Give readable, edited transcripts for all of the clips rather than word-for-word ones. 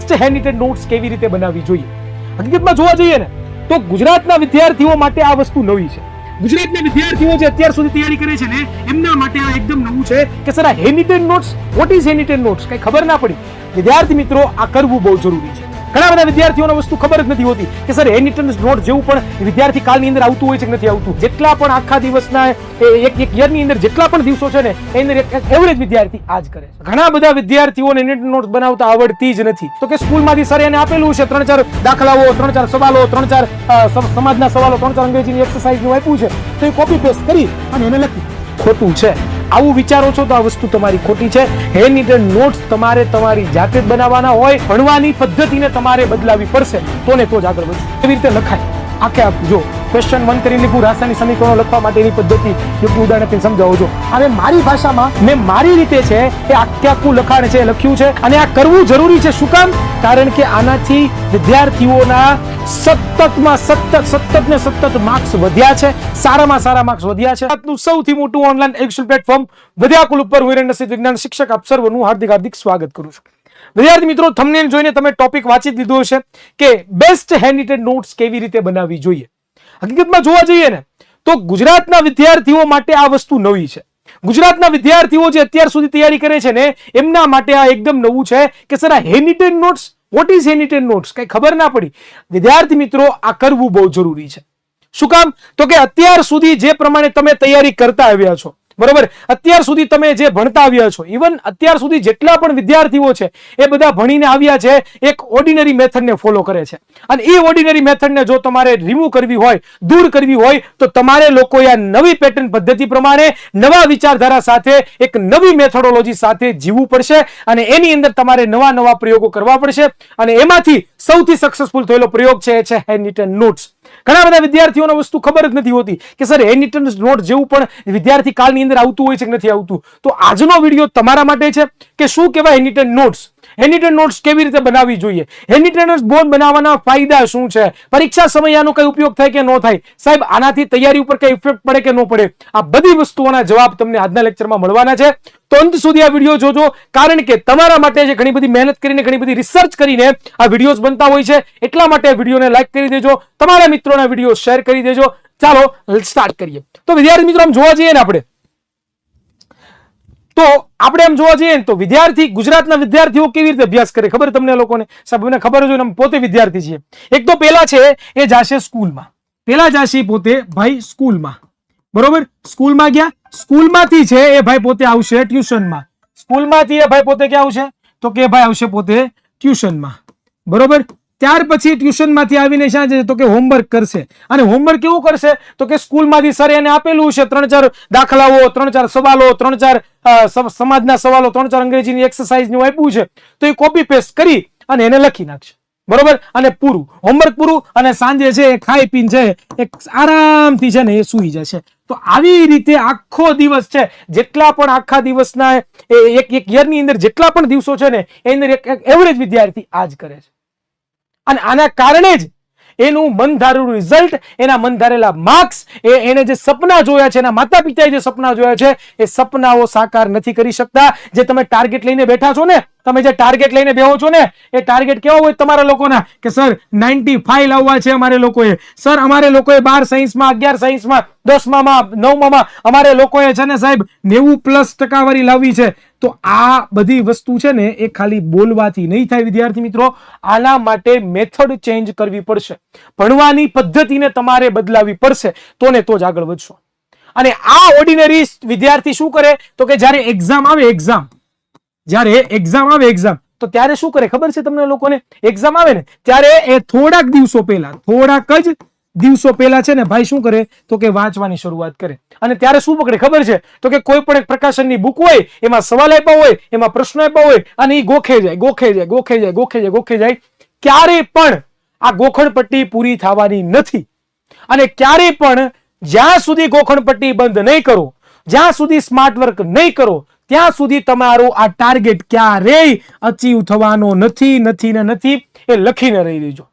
Best હેન્ડરિટન notes કેવી રીતે બનાવવી જોઈએ. હકીકતમાં જોવા જઈએ ને તો ગુજરાતના વિદ્યાર્થીઓ માટે આ વસ્તુ નવી છે. ગુજરાતના વિદ્યાર્થીઓ જે અત્યાર સુધી તૈયારી કરે છે ને એમના માટે આ એકદમ નવું છે કે સર આ હેન્ડરિટન નોટ્સ, વોટ ઇઝ હેન્ડરિટન નોટ્સ, કઈ ખબર ના પડી. વિદ્યાર્થી મિત્રો, આ કરવું બહુ જરૂરી છે. ઘણા બધા વિદ્યાર્થીઓને વસ્તુ ખબર જ નથી હોતી કે સર હેન્ડરિટન નોટ જેવું પણ વિદ્યાર્થી કાલની અંદર આવતું હોય છે કે નથી આવતું. જેટલા પણ આખા દિવસના એક યરની અંદર જેટલા પણ દિવસો છે ને એની અંદર એક એવરેજ વિદ્યાર્થી આ જ કરે છે. ઘણા બધા વિદ્યાર્થીઓને હેન્ડરિટન નોટ્સ બનાવતા આવડતી જ નથી. તો કે સ્કૂલમાંથી સર એને આપેલું છે 3-4 દાખલાઓ, 3-4 સવાલો, 3-4 સમાજના સવાલો, 3-4 અંગ્રેજીની એક્સરસાઇઝનું આપ્યું છે તો એ કોપી પેસ્ટ કરી અને એને લખી. ખોટું છે. આવું વિચારો છો તો આ વસ્તુ તમારી ખોટી છે. હેન્ડરિટન નોટ્સ તમારે તમારી જાતે જ બનાવવાના હોય. ભણવાની પદ્ધતિને તમારે બદલાવી પડશે તો ને તો જ આગળ વધશે. કેવી રીતે લખાય આખે આખું જો ક્વેશ્ચન 1 કરીને લખું, રાસાયણિક સમીકરણો લખવા માટેની પદ્ધતિ યોગ્ય ઉદાહરણ આપીને સમજાવો છો. હવે મારી ભાષામાં મેં મારી રીતે છે એ આખે આખું લખાણ છે લખ્યું છે અને આ કરવું જરૂરી છે. શું કામ? કારણ કે આનાથી વિદ્યાર્થીઓના સતત માર્ક્સ વધ્યા છે, સારામાં સારા માર્ક્સ વધ્યા છે. આજનું સૌથી મોટું ઓનલાઈન એજ્યુકેશન પ્લેટફોર્મ વિદ્યાકુલ ઉપર વિરેન્દ્રસિંહ વિજ્ઞાન શિક્ષક આપ સર્વનું હાર્દિક સ્વાગત કરું છું. વિદ્યાર્થી મિત્રો, થંબનેલ જોઈને તમે ટોપિક વાંચી લીધો હશે કે બેસ્ટ હેન્ડરિટન નોટ્સ કેવી રીતે બનાવવી જોઈએ. હકીકતમાં જોવા જઈએ ને તો ગુજરાતના વિદ્યાર્થીઓ માટે આ વસ્તુ નવી છે. ગુજરાતના વિદ્યાર્થીઓ જે અત્યાર સુધી તૈયારી કરે છે ને એમના માટે આ એકદમ નવું છે કે સર આ હેન્ડરિટન નોટ્સ, વોટ ઇઝ હેન્ડરિટન નોટ્સ, કઈ ખબર ના પડી. વિદ્યાર્થી મિત્રો, આ કરવું બહુ જરૂરી છે. શું કામ? તો કે અત્યાર સુધી જે પ્રમાણે તમે તૈયારી કરતા આવ્યા છો, બરોબર, અત્યાર સુધી તમે જે ભણતા આવ્યા છો, ઇવન અત્યાર સુધી જેટલા પણ વિદ્યાર્થીઓ છે એ બધા ભણીને આવ્યા છે એક ઓર્ડિનરી મેથડને ફોલો કરે છે. અને એ ઓર્ડિનરી મેથડને જો તમારે રિમૂવ કરવી હોય, દૂર કરવી હોય તો તમારે લોકોએ આ નવી પેટર્ન પદ્ધતિ પ્રમાણે નવા વિચારધારા સાથે એક નવી મેથોડોલોજી સાથે જીવવું પડશે અને એની અંદર તમારે નવા પ્રયોગો કરવા પડશે. અને એમાંથી સૌથી સક્સેસફુલ થયેલો પ્રયોગ છે એ છે હેન્ડરિટન નોટ્સ. ઘણા બધા વિદ્યાર્થીઓને વસ્તુ ખબર જ નથી હોતી કે સર હેન્ડરિટન નોટ જેવું પણ વિદ્યાર્થી કાલની અંદર આવતું હોય છે કે નથી આવતું. તો આજનો વિડીયો તમારા માટે છે કે શું કહેવાય હેન્ડરિટન નોટ્સ, હેન્ડરિટન નોટ્સ કેવી રીતે બનાવવી જોઈએ, હેન્ડરિટન નોટ્સ બનાવવાના ફાયદા શું છે, પરીક્ષા સમયે આનો કઈ ઉપયોગ થાય કે ન થાય, સાહેબ આનાથી તૈયારી ઉપર કઈ ઇફેક્ટ પડે કે ન પડે, આ બધી વસ્તુઓના જવાબ તમને આજના લેક્ચરમાં મળવાના છે. તો અંત સુધી આ વિડીયો જોજો, કારણ કે તમારા માટે જે ઘણી બધી મહેનત કરીને, ઘણી બધી રિસર્ચ કરીને આ વિડીયોઝ બનતા હોય છે. એટલા માટે વિડીયોને લાઈક કરી દેજો, તમારા મિત્રોના વિડીયો શેર કરી દેજો. ચાલો સ્ટાર્ટ કરીએ. તો વિદ્યાર્થી મિત્રો, આમ જોવા જઈએ ને આપણે આમ જોવા જઈએ તો વિદ્યાર્થી, ગુજરાતના વિદ્યાર્થીઓ કેવી રીતે અભ્યાસ કરે ખબર તમને લોકોને? સાહેબ મને ખબર જ હોય ને, પોતે વિદ્યાર્થી છીએ. એક તો પેલા છે એ જાશે સ્કૂલમાં, પેલા જાશે પોતે ભાઈ સ્કૂલમાં, બરોબર, સ્કૂલમાં ગયા, સ્કૂલમાંથી છે એ ભાઈ પોતે આવશે ટ્યુશનમાં, સ્કૂલમાંથી એ ભાઈ પોતે ક્યાં આવશે તો કે ભાઈ આવશે પોતે ટ્યુશનમાં, બરોબર. ત્યાર પછી ટ્યુશનમાંથી આવીને શા જશે તો કે હોમવર્ક કરશે. અને હોમવર્ક કેવું કરશે તો કે સ્કૂલમાંથી સર એને આપેલું છે 3-4 દાખલાઓ, 3-4 સવાલો, 3-4 સમાજના સવાલો, 3-4 અંગ્રેજીની એક્સરસાઇઝનું આપ્યું છે તો એ કોપી પેસ્ટ કરી અને એને લખી નાખશે, બરોબર. અને પૂરું હોમવર્ક પૂરું અને સાંજે છે એ ખાઈ પીને છે એક આરામથી છે ને એ સૂઈ જશે. તો આવી રીતે આખો દિવસ છે, જેટલા પણ આખા દિવસના એક યરની અંદર જેટલા પણ દિવસો છે ને એની અંદર એક એવરેજ વિદ્યાર્થી આ જ કરે છે. અને આના કારણે જ એનું મન ધારેલું રિઝલ્ટ, એના મન ધારેલા માર્ક્સ, એને જે સપના જોયા છે, એના માતા પિતાએ જે સપના જોયા છે એ સપનાઓ સાકાર નથી કરી શકતા. જે તમે ટાર્ગેટ લઈને બેઠા છો ને, તમે જે ટાર્ગેટ લઈને બેહો છો ને એ ટાર્ગેટ કેવો હોય તમારા લોકોના કે સર 95 લાવવા છે અમારે લોકોએ, સર અમારે લોકોએ 12 સાયન્સમાં, 11 સાયન્સમાં, 10માં, 9માં અમારે લોકોએ છે ને સાહેબ 90+ ટકાવારી લાવવી છે. તો આ બધી વસ્તુ છે ને એ ખાલી બોલવાથી નહીં થાય વિદ્યાર્થી મિત્રો. આના માટે મેથડ ચેન્જ કરવી પડશે, ભણવાની પદ્ધતિને તમારે બદલાવી પડશે તો ને તો જ આગળ વધશો. અને આ ઓર્ડિનરી વિદ્યાર્થી શું કરે તો કે જ્યારે એક્ઝામ આવે, એક્ઝામ તો ત્યારે શું કરે ખબર છે તમને લોકોને? એક્ઝામ આવે ને ત્યારે એ થોડાક જ દિવસો પહેલા છે ને ભાઈ શું કરે તો કે વાંચવાની શરૂઆત કરે. અને ત્યારે શું પકડે ખબર છે તો કે કોઈ પણ એક પ્રકાશનની બુક હોય, એમાં સવાલ આપ્યા હોય, એમાં પ્રશ્નો આપ્યા હોય અને એ ગોખે જાય. ક્યારે પણ આ ગોખણપટ્ટી પૂરી થવાની નથી. અને ક્યારે પણ જ્યાં સુધી ગોખણપટ્ટી બંધ નહીં કરો, જ્યાં સુધી સ્માર્ટ વર્ક નહીં કરો, ત્યાં સુધી તમારો આ ટાર્ગેટ ક્યારેય અચીવ થવાનો નથી. એ લખીને રહી દેજો.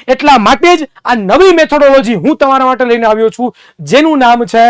એટલા માટે જ આ નવી મેથોડોલોજી હું તમારા માટે લઈને આવ્યો છું, જેનું નામ છે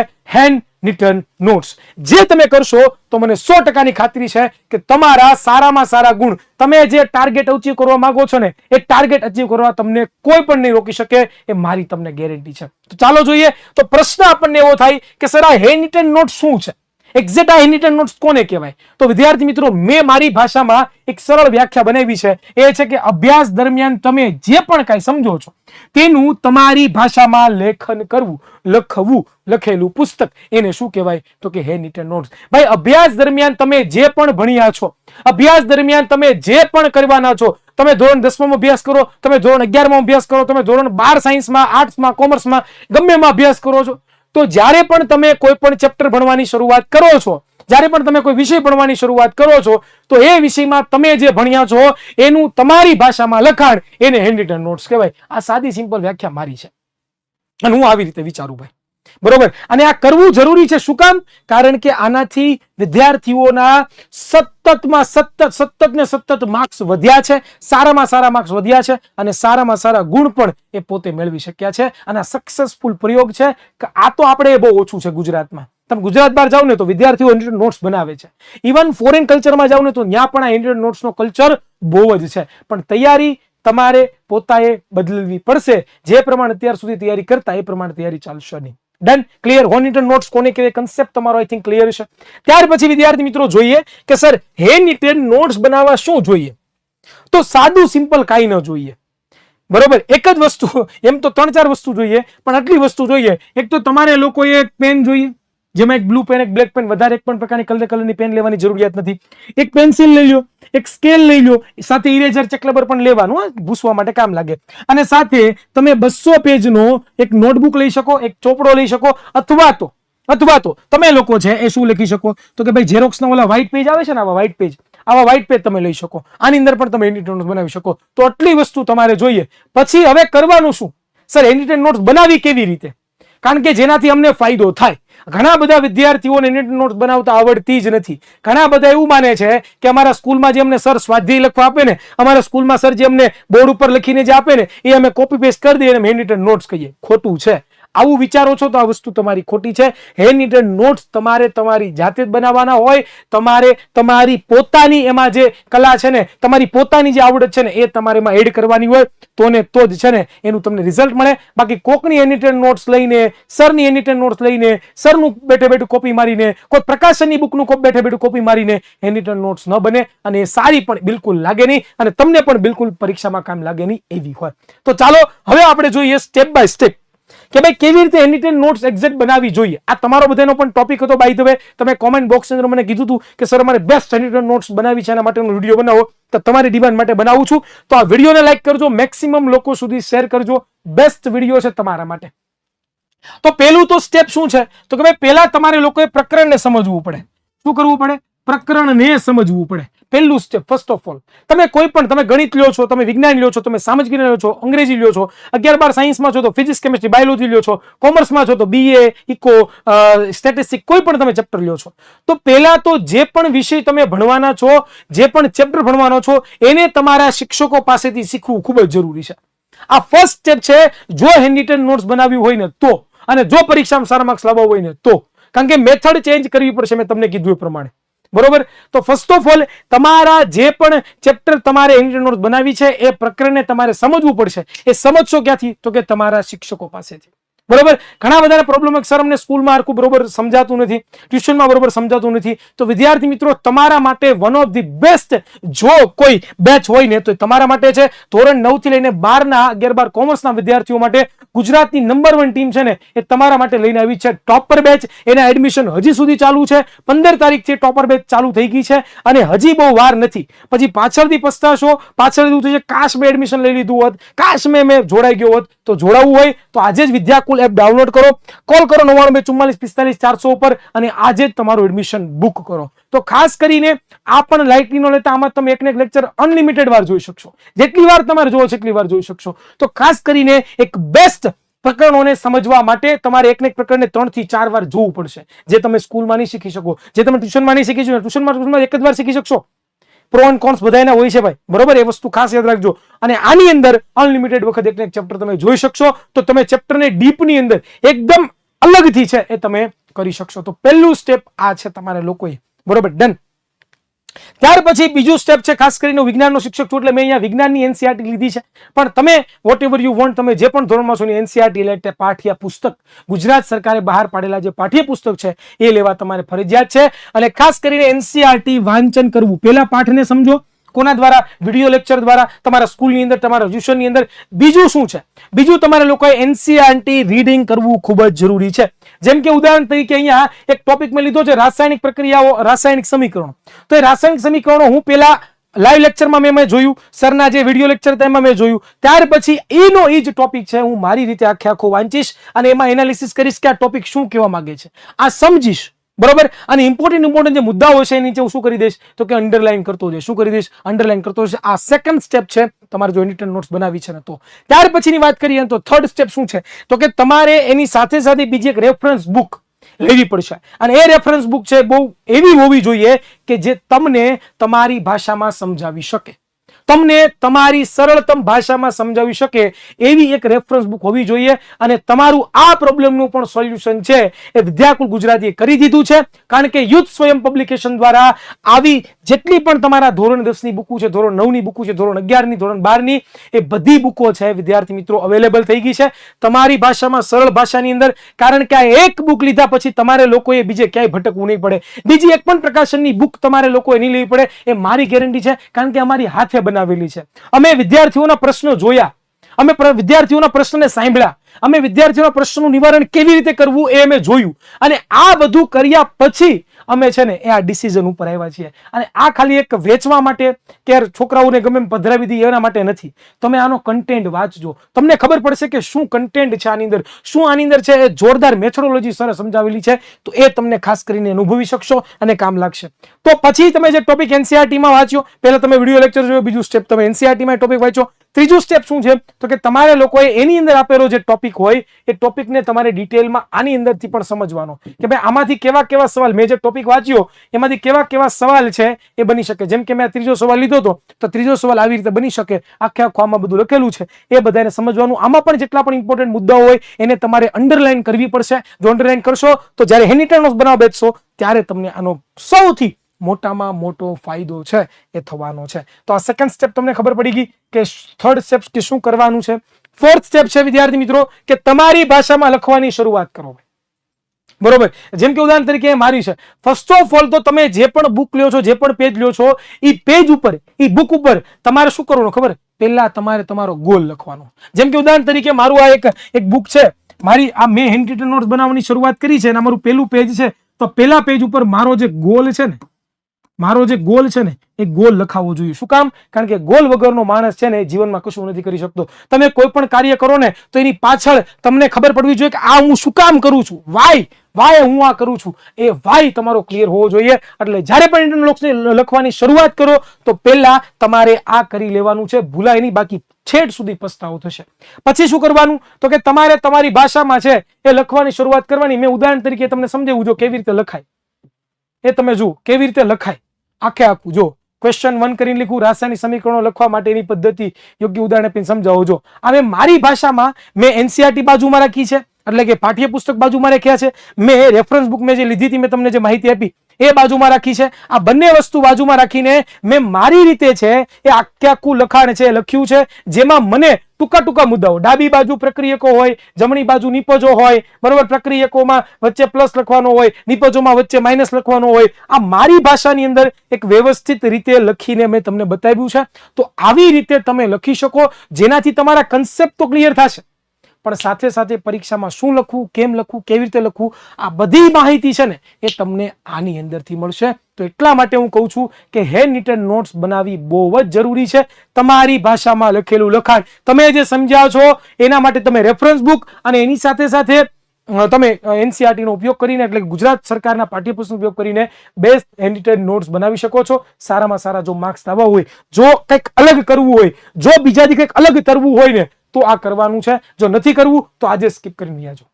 રિટન નોટ્સ. જે તમે કરશો તો મને 100% ખાતરી છે કે તમારા સારામાં સારા ગુણ, તમે જે ટાર્ગેટ અચીવ કરવા માંગો છો ને, એ ટાર્ગેટ અચીવ કરવા તમને કોઈ પણ નહીં રોકી શકે, એ મારી તમને ગેરંટી છે. તો ચાલો જોઈએ. તો પ્રશ્ન આપણને એવો થાય કે સર આ હેન્ડ રિટન નોટ શું છે? એક્ઝેક્ટ આ હેન્ડ રિટન નોટ્સ કોને કહેવાય? તો વિદ્યાર્થી મિત્રો, મેં મારી ભાષામાં એક સરળ વ્યાખ્યા બનાવી છે. એ છે કે અભ્યાસ દરમિયાન તમે જે પણ કાંઈ સમજો છો તેનું તમારી ભાષામાં લેખન કરવું, લખવું, લખેલું પુસ્તક, એને શું કહેવાય? તો કે હેન્ડ રિટન નોટ્સ. ભાઈ, અભ્યાસ દરમિયાન તમે જે પણ ભણ્યા છો, અભ્યાસ દરમિયાન તમે જે પણ કરવાના છો, તમે ધોરણ 10 માં અભ્યાસ કરો, તમે ધોરણ 11 માં અભ્યાસ કરો, તમે ધોરણ 12 સાયન્સમાં, આર્ટ્સમાં, કોમર્સમાં, ગમે એમાં અભ્યાસ કરો છો, તો જ્યારે પણ તમે કોઈ પણ ચેપ્ટર ભણવાની શરૂઆત કરો છો, જ્યારે પણ તમે કોઈ વિષય ભણવાની શરૂઆત કરો છો, તો એ વિષયમાં તમે જે ભણ્યા છો એનું તમારી ભાષામાં લખાણ, એને હેન્ડ રિટન નોટ્સ કહેવાય. આ સાદી સિમ્પલ વ્યાખ્યા મારી છે અને હું આવી રીતે વિચારું ભાઈ, બરોબર. અને આ કરવું જરૂરી છે. શું કામ? કારણ કે આનાથી વિદ્યાર્થીઓના સતત માર્ક્સ વધ્યા છે, સારામાં સારા માર્ક્સ વધ્યા છે, અને સારામાં સારા ગુણ પણ એ પોતે મેળવી શક્યા છે. અને આ સક્સેસફુલ પ્રયોગ છે કે આ તો આપણે બહુ ઓછું છે ગુજરાતમાં. તમે ગુજરાત બહાર જાવ ને તો વિદ્યાર્થીઓ હેન્ડ રિટન નોટ્સ બનાવે છે. ઇવન ફોરેન કલ્ચરમાં જાવ ને તો ત્યાં પણ આ હેન્ડ રિટન નોટ્સનો કલ્ચર બહુ જ છે. પણ તૈયારી તમારે પોતાએ બદલવી પડશે. જે પ્રમાણે અત્યાર સુધી તૈયારી કરતા, એ પ્રમાણે તૈયારી ચાલશે નહીં. Done? Clear? Hand return notes કોને કહેવાય? કન્સેપ્ટ તમારો આઈ થિંક ક્લિયર છે. ત્યાર પછી વિદ્યાર્થી મિત્રો જોઈએ કે સર હેન્ડ રિટન નોટ્સ બનાવવા શું જોઈએ? તો સાદું સિમ્પલ કાંઈ ન જોઈએ, બરોબર. એક જ વસ્તુ, એમ તો 3-4 વસ્તુ જોઈએ, પણ આટલી વસ્તુ જોઈએ. એક તો તમારે લોકોએ એક પેન જોઈએ, જેમાં એક બ્લુ પેન, એક બ્લેક પેન, વધારે એક પણ પ્રકારની કલરની પેન લેવાની જરૂરિયાત નથી. એક પેન્સિલ લઈ લો, એક સ્કેલ લઈ લો, સાથે ઇરેઝર, ચેકરબર પણ લેવાનું, ભૂસવા માટે કામ લાગે. અને સાથે તમે 200 પેજનો એક નોટબુક લઈ શકો, એક ચોપડો લઈ શકો, અથવા તો તમે લોકો છે એ શું લખી શકો? તો કે ભાઈ ઝેરોક્સના ઓલા વ્હાઇટ પેજ આવે છે ને, આવા વ્હાઇટ પેજ તમે લઈ શકો. આની અંદર પણ તમે હેન્ડ રિટન નોટ્સ બનાવી શકો. તો આટલી વસ્તુ તમારે જોઈએ. પછી હવે કરવાનું શું? સર હેન્ડ રિટન નોટ્સ બનાવી કેવી રીતે? કારણ કે જેનાથી અમને ફાયદો થાય. ઘણા બધા વિદ્યાર્થીઓને હેન્ડ રિટન નોટ્સ બનાવતા આવડતી જ નથી. ઘણા બધા એવું માને છે કે અમારા સ્કૂલમાં જે અમને સર સ્વાધ્યાય લખવા આપે ને, અમારા સ્કૂલમાં સર જે અમને બોર્ડ ઉપર લખીને જે આપે ને, એ અમે કોપી પેસ્ટ કરી દઈએ અને હેન્ડ રિટન નોટ્સ કહીએ. ખોટું છે. આવું વિચારો છો તો આ વસ્તુ તમારી ખોટી છે. હેન્ડ રિટન નોટ્સ તમારે તમારી જાતે જ બનાવવાના હોય. તમારે તમારી પોતાની એમાં જે કલા છે ને, તમારી પોતાની જે આવડત છે ને, એ તમારે એમાં એડ કરવાની હોય. તો જ છે ને એનું તમને રિઝલ્ટ મળે. બાકી કોકની હેન્ડ રિટન નોટ્સ લઈને, સરની હેન્ડ રિટન નોટ્સ લઈને, સરનું બેઠે કોપી મારીને, કોઈ પ્રકાશનની બુકનું બેઠે કોપી મારીને હેન્ડ રિટન નોટ્સ ન બને, અને એ સારી પણ બિલકુલ લાગે નહીં, અને તમને પણ બિલકુલ પરીક્ષામાં કામ લાગે નહીં એવી હોય. તો ચાલો હવે આપણે જોઈએ સ્ટેપ બાય સ્ટેપ કે ભાઈ કેવી રીતે હેન્ડ રિટન નોટ્સ એક્ઝેક્ટ બનાવવી જોઈએ. આ તમારો બધાનો પણ ટોપિક હતો. બાય ધ વે, તમે કોમેન્ટ બોક્સ અંદર મને કીધું હતું કે સર અમારે બેસ્ટ હેન્ડ રિટન નોટ્સ બનાવી છે, એના માટેનો વિડીયો બનાવો. તો તમારી ડિમાન્ડ માટે બનાવું છું. તો આ વિડીયોને લાઈક કરજો, મેક્સિમમ લોકો સુધી શેર કરજો. બેસ્ટ વિડીયો છે તમારા માટે. તો પહેલું તો સ્ટેપ શું છે? તો કે ભાઈ પહેલા તમારે લોકોએ પ્રકરણને સમજવું પડે. શું કરવું પડે? પ્રકરણને સમજવું પડે. પહેલું સ્ટેપ, ફર્સ્ટ ઓફ ઓલ. તમે કોઈ પણ, તમે ગણિત લ્યો છો, તમે વિજ્ઞાન લ્યો છો, તમે સામાજિક વિજ્ઞાન લ્યો છો, અંગ્રેજી લ્યો છો, 11-12 સાયન્સમાં છો તો ફિઝિક્સ, કેમિસ્ટ્રી, બાયોલોજી લ્યો છો, કોમર્સમાં છો તો BA, ઇકો, સ્ટેટિસ્ટિક્સ, કોઈ પણ તમે ચેપ્ટર લ્યો છો, તો પહેલા તો જે પણ વિષય તમે ભણવાના છો, જે પણ ચેપ્ટર ભણવાનો છો, એને તમારા શિક્ષકો પાસેથી શીખવું ખૂબ જ જરૂરી છે. આ ફર્સ્ટ સ્ટેપ છે. જો હેન્ડ રિટન નોટ્સ બનાવ્યું હોય ને તો, અને જો પરીક્ષામાં સારા માર્ક્સ લાવવા હોય ને તો. કારણ કે મેથડ ચેન્જ કરવી પડશે, મેં તમને કીધું એ પ્રમાણે, બરોબર. તો ફર્સ્ટ ઓફ ઓલ તમારા જે પણ ચેપ્ટર તમારે હેન્ડ રિટન નોટ્સ બનાવી છે, એ પ્રકરણને તમારે સમજવું પડશે. એ સમજશો ક્યાંથી? તો કે તમારા શિક્ષકો પાસેથી, બરોબર. ઘણા બધાના પ્રોબ્લેમ, સર અમને સ્કૂલમાં આખું બરોબર સમજાતું નથી, ટ્યુશનમાં બરોબર સમજાતું નથી. તો વિદ્યાર્થી મિત્રો, તમારા માટે વન ઓફ ધી બેસ્ટ જો કોઈ બેચ હોય ને તો તમારા માટે છે. ધોરણ 9 થી લઈને 12ના 11-12 કોમર્સના વિદ્યાર્થીઓ માટે ગુજરાતની નંબર 1 ટીમ છે ને, એ તમારા માટે લઈને આવી છે. ટોપર બેચ, એના એડમિશન હજી સુધી ચાલુ છે. 15 તારીખથી ટોપર બેચ ચાલુ થઈ ગઈ છે, અને હજી બહુ વાર નથી. પછી પાછળથી પસ્તાશો, પાછળ એવું થશે કાશ મેં એડમિશન લઈ લીધું હોત, કાશ મેં જોડાઈ ગયો હોત. તો જોડાવવું હોય તો આજે જ વિદ્યાકુલ એપ ડાઉનલોડ કરો, કોલ કરો 994445 ઉપર, અને આજે જ તમારું એડમિશન બુક કરો. તો ખાસ કરીને આ પણ લાઇટલી નો લેતા, આમાં તમે એકને એક લેક્ચર અનલિમિટેડ વાર જોઈ શકશો. જેટલી વાર તમારે જોવો છે એટલી વાર જોઈ શકશો. તો ખાસ કરીને એક બેસ્ટ પ્રકરણોને સમજવા માટે તમારે એકને એક પ્રકરણને 3 થી 4 વાર જોવું પડશે. જે તમે સ્કૂલમાં નહીં શીખી શકો, જે તમે ટ્યુશનમાં નહીં શીખી શકો, ટ્યુશનમાં એક જ વાર શીખી શકશો. પ્રો એન્ડ કોન્સ બધાના હોય છે ભાઈ, બરોબર. એ વસ્તુ ખાસ યાદ રાખજો. અને આની અંદર અનલિમિટેડ વખત એક ચેપ્ટર તમે જોઈ શકશો. તો તમે ચેપ્ટરને ડીપની અંદર એકદમ અલગથી છે એ તમે કરી શકશો. તો પહેલું સ્ટેપ આ છે તમારે લોકોએ, બરોબર, ડન. ત્યાર પછી બીજું સ્ટેપ છે, ખાસ કરીને વિજ્ઞાનનો શિક્ષક છું એટલે મેં અહીંયા વિજ્ઞાનની એનસીઆરટી લીધી છે, પણ તમે વોટ એવર યુ વોન્ટ, તમે જે પણ ધોરણમાં છો એનસીઆરટી એટલે પાઠ્ય પુસ્તક, ગુજરાત સરકારે બહાર પાડેલા જે પાઠ્ય પુસ્તક છે એ લેવા તમારે ફરજિયાત છે. અને ખાસ કરીને એનસીઆરટી વાંચન કરવું, પહેલા પાઠને સમજો, કોના દ્વારા? વિડીયો લેક્ચર દ્વારા, તમારા સ્કૂલની અંદર, તમારા ટ્યુશનની અંદર. બીજું શું છે? બીજું તમારે લોકોએ એનસીઆરટી રીડિંગ કરવું ખૂબ જ જરૂરી છે. જેમ કે ઉદાહરણ તરીકે અહીંયા એક ટોપિક મેં લીધો છે, રાસાયણિક પ્રક્રિયાઓ, રાસાયણિક સમીકરણો. તો એ રાસાયણિક સમીકરણો હું પેલા લાઈવ લેક્ચરમાં મેં જોયું, સરના જે વિડીયો લેક્ચર હતા એમાં મેં જોયું. ત્યાર પછી એનો એ જ ટોપિક છે, હું મારી રીતે આખો વાંચીશ અને એમાં એનાલિસિસ કરીશ કે આ ટોપિક શું કહેવા માંગે છે, આ સમજીશ, બરોબર. અને ઇમ્પોર્ટન્ટ જે મુદ્દાઓ છે એની નીચે હું શું કરી દઈશ તો કે અંડરલાઈન કરતો જઈશ. શું કરી દઈશ? અંડરલાઈન કરતો જઈશ. આ સેકન્ડ સ્ટેપ છે તમારે જો એની નોટ્સ બનાવી છે ને તો. ત્યાર પછીની વાત કરીએ તો થર્ડ સ્ટેપ શું છે તો કે તમારે એની સાથે સાથે બીજી એક રેફરન્સ બુક લેવી પડશે. અને એ રેફરન્સ બુક છે બહુ એવી હોવી જોઈએ કે જે તમને તમારી ભાષામાં સમજાવી શકે, તમને તમારી સરળતમ ભાષામાં સમજાવી શકે એવી એક રેફરન્સ બુક હોવી જોઈએ. અને તમારું આ પ્રોબ્લેમનું પણ સોલ્યુશન છે એ વિદ્યાકુલ ગુજરાતીએ કરી દીધું છે, કારણ કે યુથ સ્વયં પબ્લિકેશન દ્વારા આવી જેટલી પણ તમારા ધોરણ 10 ની બુકો છે, ધોરણ 9 ની બુકો છે, ધોરણ 11 ની, ધોરણ 12 ની, એ બધી બુકો છે વિદ્યાર્થી મિત્રો અવેલેબલ થઈ ગઈ છે તમારી ભાષામાં, સરળ ભાષાની અંદર. કારણ કે આ એક બુક લીધા પછી તમારે લોકોએ બીજે ક્યાંય ભટકવું નહીં પડે. બીજી એક પણ પ્રકાશનની બુક તમારે લોકોએ નહીં લેવી પડે, એ મારી ગેરંટી છે, કારણ કે અમારી હાથે બનાવેલી છે. અમે વિદ્યાર્થીઓના પ્રશ્નો જોયા, અમે વિદ્યાર્થીઓના પ્રશ્નને સાંભળ્યા, અમે વિદ્યાર્થીઓના પ્રશ્નોનું નિવારણ કેવી રીતે કરવું એ અમે જોયું. અને આ બધું કર્યા પછી અમે છે ને એ આ ડિસિઝન ઉપર આવ્યા છીએ. અને આ ખાલી એક વેચવા માટે કે છોકરાઓને ગમે એમ પધરાવી દઈએ એના માટે નથી. તમે આનો કન્ટેન્ટ વાંચજો, તમને ખબર પડશે કે શું કન્ટેન્ટ છે આની અંદર, શું આની અંદર છે. એ જોરદાર મેથોડોલોજી સરસ સમજાવેલી છે, તો એ તમને ખાસ કરીને અનુભવી શકશો અને કામ લાગશે. તો પછી તમે જે ટોપિક એનસીઆરટી માં વાંચ્યો, પહેલા તમે વિડીયો લેક્ચર જોયો, બીજું સ્ટેપ તમે એનસીઆરટી માં ટોપિક વાંચો, ત્રીજું સ્ટેપ શું છે તો કે તમારે લોકોએ એની અંદર આપેલો જે ટોપિક હોય એ ટોપિકને તમારે ડિટેલમાં આની અંદરથી પણ સમજવાનો કે ભાઈ આમાંથી કેવા કેવા સવાલ, મેં જે ટોપિક વાંચ્યો એમાંથી કેવા કેવા સવાલ છે એ બની શકે. જેમ કે મેં ત્રીજો સવાલ લીધો હતો તો ત્રીજો સવાલ આવી રીતે બની શકે, આખે આમાં બધું લખેલું છે એ બધાને સમજવાનું. આમાં પણ જેટલા પણ ઇમ્પોર્ટન્ટ મુદ્દાઓ હોય એને તમારે અંડરલાઈન કરવી પડશે. જો અંડરલાઈન કરશો તો જ્યારે હેન્ડ નોટ્સ બનાવવા બેસશો ત્યારે તમને આનો સૌથી મોટામાં મોટો ફાયદો છે એ થવાનો છે. તો આ સેકન્ડ સ્ટેપ તમને ખબર પડી ગઈ કે થર્ડ સ્ટેપ કે શું કરવાનું છે. ફોર્થ સ્ટેપ છે વિદ્યાર્થી મિત્રો કે તમારી ભાષામાં લખવાની શરૂઆત કરો, બરોબર. જેમ કે ઉદાહરણ તરીકે મારી છે, ફર્સ્ટ ઓફ ઓલ તો તમે જે પણ બુક લ્યો છો, જે પણ પેજ લ્યો છો, એ પેજ ઉપર, એ બુક ઉપર તમારે શું કરવાનું ખબર? પહેલા તમારે તમારો ગોલ લખવાનો. જેમ કે ઉદાહરણ તરીકે મારું આ એક બુક છે, મારી આ મેં હેન્ડ રિટન નોટ્સ બનાવવાની શરૂઆત કરી છે અને મારું પહેલું પેજ છે. તો પહેલા પેજ ઉપર મારો જે ગોલ છે ને એ ગોલ લખાવવો જોઈએ. શું કામ? કારણ કે ગોલ વગરનો માણસ છે ને એ જીવનમાં કશું નથી કરી શકતો. તમે કોઈ પણ કાર્ય કરો ને તો એની પાછળ તમને ખબર પડવી જોઈએ કે આ હું શું કામ કરું છું, વાય હું આ કરું છું, એ વાય તમારો ક્લિયર હોવો જોઈએ. એટલે જ્યારે પણ ઇન્ટરનલ લખવાની શરૂઆત કરો તો પહેલા તમારે આ કરી લેવાનું છે, ભૂલાય નહીં, બાકી છેડ સુધી પસ્તાવો થશે. પછી શું કરવાનું તો કે તમારે તમારી ભાષામાં છે એ લખવાની શરૂઆત કરવાની. મેં ઉદાહરણ તરીકે તમને સમજાવ્યું, જો કેવી રીતે લખાય એ તમે જુઓ, કેવી રીતે લખાય આખે આખું. જો ક્વેશ્ચન 1 કરીને લીખું, રાસાયણિક સમીકરણો લખવા માટેની પદ્ધતિ, યોગ્ય ઉદાહરણ આપીને સમજાવો. જો હવે મારી ભાષામાં મેં એનસીઆરટી બાજુમાં રાખી છે, એટલે કે પાઠ્યપુસ્તક બાજુમાં રાખ્યા છે. મેં રેફરન્સ બુક મેં જે લીધી હતી, મેં તમને જે માહિતી આપી એ બાજુમાં રાખી છે. આ બંને વસ્તુ બાજુમાં રાખીને મેં મારી રીતે છે એ આખું લખાણ છે લખ્યું છે, જેમાં મને ટૂંકા મુદ્દાઓ, ડાબી બાજુ પ્રક્રિયકો હોય, જમણી બાજુ નિપજો હોય, બરોબર. પ્રક્રિયકોમાં વચ્ચે પ્લસ લખવાનો હોય, નિપજોમાં વચ્ચે માઇનસ લખવાનો હોય. આ મારી ભાષાની અંદર એક વ્યવસ્થિત રીતે લખીને મેં તમને બતાવ્યું છે. તો આવી રીતે તમે લખી શકો, જેનાથી તમારા કન્સેપ્ટ તો ક્લિયર થશે, પણ સાથે સાથે પરીક્ષામાં શું લખવું, કેમ લખવું, કેવી રીતે લખવું, આ બધી માહિતી છે ને એ તમને આની અંદરથી મળશે. તો એટલા માટે હું કહું છું કે હેન્ડ રિટન નોટ્સ બનાવવી બહુ જ જરૂરી છે. તમારી ભાષામાં લખેલું લખાણ તમે જે સમજ્યા છો એના માટે તમે રેફરન્સ બુક અને એની સાથે સાથે તમે એનસીઆરટી નો ઉપયોગ કરીને, એટલે ગુજરાત સરકારના પાઠ્યપુસ્તકનો ઉપયોગ કરીને બેસ્ટ હેન્ડ રિટન નોટ્સ બનાવી શકો છો. સારામાં સારા જો માર્ક્સ લાવવા હોય, જો કંઈક અલગ કરવું હોય, જો બીજાથી કંઈક અલગ તરવું હોય ને તો આ કરવાનું છે. જો નથી કરવું તો આજે સ્કીપ કરી લેજો.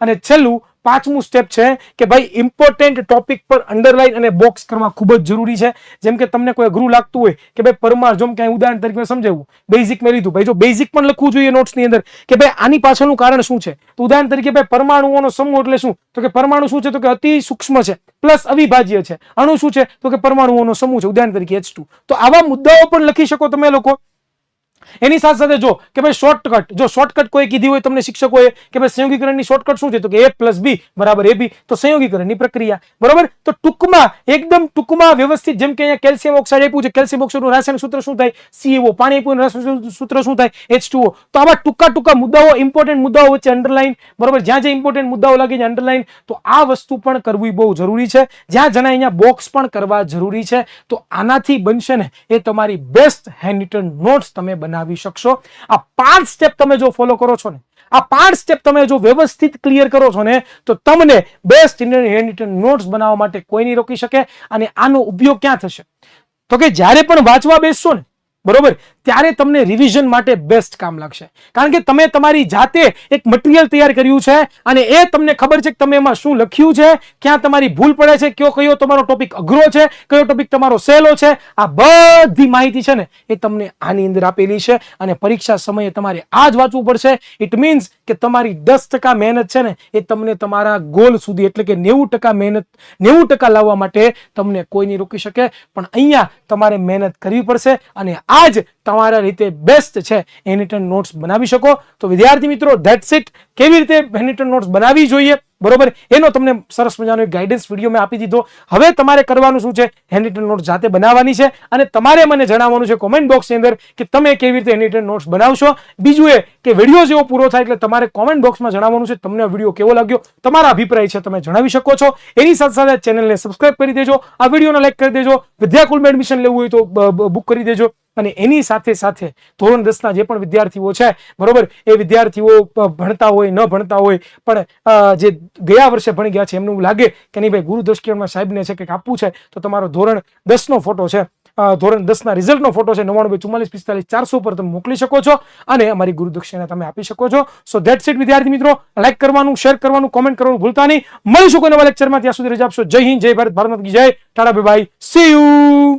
અને છેલ્લું પાંચમું સ્ટેપ છે કે ભાઈ ઇમ્પોર્ટન્ટ ટોપિક પર અંડરલાઈન અને બોક્સ કરવા ખૂબ જ જરૂરી છે. જેમ કે તમને કોઈ અઘરું લાગતું હોય કે ભાઈ પરમાર, જો ક્યાંય ઉદાહરણ તરીકે સમજાવવું, બેઝિક મેં લીધું, ભાઈ જો બેઝિક પણ લખવું જોઈએ નોટ્સની અંદર કે ભાઈ આની પાછળનું કારણ શું છે. તો ઉદાહરણ તરીકે ભાઈ પરમાણુઓનો સમૂહ એટલે શું, તો કે પરમાણુ શું છે, તો કે અતિ સૂક્ષ્મ છે પ્લસ અવિભાજ્ય છે. અણુ શું છે, તો કે પરમાણુઓનો સમૂહ છે, ઉદાહરણ તરીકે H2. તો આવા મુદ્દાઓ પણ લખી શકો તમે લોકો. એની સાથે સાથે જો કે ભાઈ શોર્ટકટ, જો શોર્ટકટ કોઈ કીધી હોય તમને શિક્ષકોએ કે ભાઈ સંયોગીકરણની શોર્ટકટ શું છે, તો કે A + B = AB, તો સંયોગીકરણની પ્રક્રિયા, બરોબર. તો ટૂંકમાં, એકદમ ટૂંકમાં વ્યવસ્થિત, જેમ કે અહીંયા કેલ્શિયમ ઓક્સાઇડ આપ્યું છે, કેલ્શિયમ ઓક્સાઇડનું રાસાયણિક સૂત્ર શું થાય, CO. પાણી આપ્યું, રાસાયણિક સૂત્ર શું થાય, H2O. તો આવા ટૂંકા મુદ્દાઓ, ઇમ્પોર્ટન્ટ મુદ્દાઓ વચ્ચે અંડરલાઈન, બરોબર. જ્યાં જ્યાં ઇમ્પોર્ટન્ટ મુદ્દાઓ લાગે છે અંડરલાઈન. તો આ વસ્તુ પણ કરવી બહુ જરૂરી છે. જ્યાં જણાય અહીંયા બોક્સ પણ કરવા જરૂરી છે. તો આનાથી બનશે ને એ તમારી બેસ્ટ હેન્ડરિટન નોટ્સ તમે બનાવી શકશો. આ 5 સ્ટેપ તમે જો ફોલો કરો છો ને, આ 5 સ્ટેપ તમે જો વ્યવસ્થિત ક્લિયર કરો છો ને, તો તમને બેસ્ટ હેન્ડરિટન નોટ્સ બનાવવા માટે કોઈ નહીં રોકી શકે. અને આનો ઉપયોગ ક્યાં થશે, તો કે જ્યારે પણ વાંચવા બેસશો ને, બરોબર, ત્યારે તમને રિવિઝન માટે બેસ્ટ કામ લાગશે. કારણ કે તમે તમારી જાતે એક મટીરિયલ તૈયાર કર્યું છે અને એ તમને ખબર છે કે તમે એમાં શું લખ્યું છે, ક્યાં તમારી ભૂલ પડે છે, કયો તમારો ટોપિક અઘરો છે, કયો ટોપિક તમારો સહેલો છે. આ બધી માહિતી છે ને એ તમને આની અંદર આપેલી છે. અને પરીક્ષા સમયે તમારે આ જ વાંચવું પડશે. ઇટ મીન્સ કે તમારી 10% મહેનત છે ને એ તમને તમારા ગોલ સુધી, એટલે કે 90% મહેનત, 90% લાવવા માટે તમને કોઈ નહીં રોકી શકે. પણ અહીંયા તમારે મહેનત કરવી પડશે અને આ જ તમારા રીતે બેસ્ટ છે હેન્ડરિટન નોટ્સ બનાવી શકો. તો વિદ્યાર્થી મિત્રો, ધેટ્સ ઇટ. કેવી રીતે હેન્ડરિટન નોટ્સ બનાવવી જોઈએ, બરોબર, એનો તમને સરસ મજાનો એક ગાઈડન્સ વિડીયો મેં આપી દીધો. હવે તમારે કરવાનું શું છે, હેન્ડરિટન નોટ્સ જાતે બનાવવાની છે અને તમારે મને જણાવવાનું છે કોમેન્ટ બોક્સની અંદર કે તમે કેવી રીતે હેન્ડરિટન નોટ્સ બનાવશો. બીજું એ કે વિડીયો જેવો પૂરો થાય એટલે તમારે કોમેન્ટ બોક્સમાં જણાવવાનું છે તમને આ વિડીયો કેવો લાગ્યો, તમારા અભિપ્રાય છે તમે જણાવી શકો છો. એની સાથે સાથે ચેનલને સબસ્ક્રાઇબ કરી દેજો, આ વિડીયોને લાઈક કરી દેજો, વિદ્યાકુલમાં એડમિશન લેવું હોય તો બુક કરી દેજો. અને એની સાથે સાથે ધોરણ 10 ના જે પણ વિદ્યાર્થીઓ છે, બરોબર, એ વિદ્યાર્થીઓ ભણતા હોય, ન ભણતા હોય, પણ જે ગયા વર્ષે ભણી ગયા છે, એમને એવું લાગે કે નહીં ભાઈ ગુરુદક્ષિણામાં સાહેબને છે કંઈક આપવું છે, તો તમારો ધોરણ 10 નો ફોટો છે, ધોરણ 10 ના રિઝલ્ટનો ફોટો છે, 992445 પર તમે મોકલી શકો છો અને અમારી ગુરુદક્ષિણા તમે આપી શકો છો. સો ધેટ્સ ઇટ વિદ્યાર્થી મિત્રો. લાઈક કરવાનું, શેર કરવાનું, કોમેન્ટ કરવાનું ભૂલતા નહીં. મળીશું કોઈ નવા લેક્ચરમાં. ત્યાં સુધી રજા આપશો. જય હિન્દ, જય ભારત, ભારત માતા કી જય. Tata, bye bye, C you.